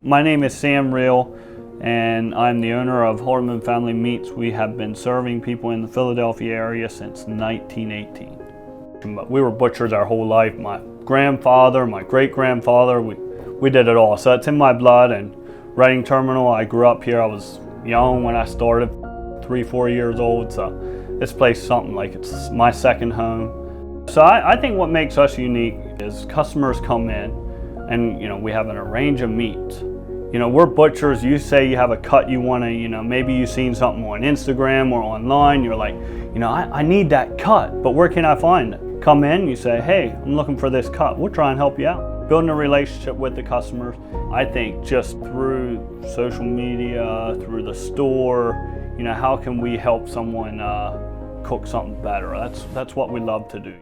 My name is Sam Reel, and I'm the owner of Halteman Family Meats. We have been serving people in the Philadelphia area since 1918. But we were butchers our whole life. My grandfather, my great-grandfather, we did it all. So it's in my blood. And Reading Terminal, I grew up here. I was young when I started, 3-4 years old. So this place is something like it's my second home. So I think what makes us unique is customers come in and we have a range of meats. We're butchers. You say you have a cut you want to, maybe you've seen something on Instagram or online. You're like, I need that cut, but where can I find it? Come in, you say, hey, I'm looking for this cut. We'll try and help you out. Building a relationship with the customers, I think just through social media, through the store, how can we help someone cook something better? That's what we love to do.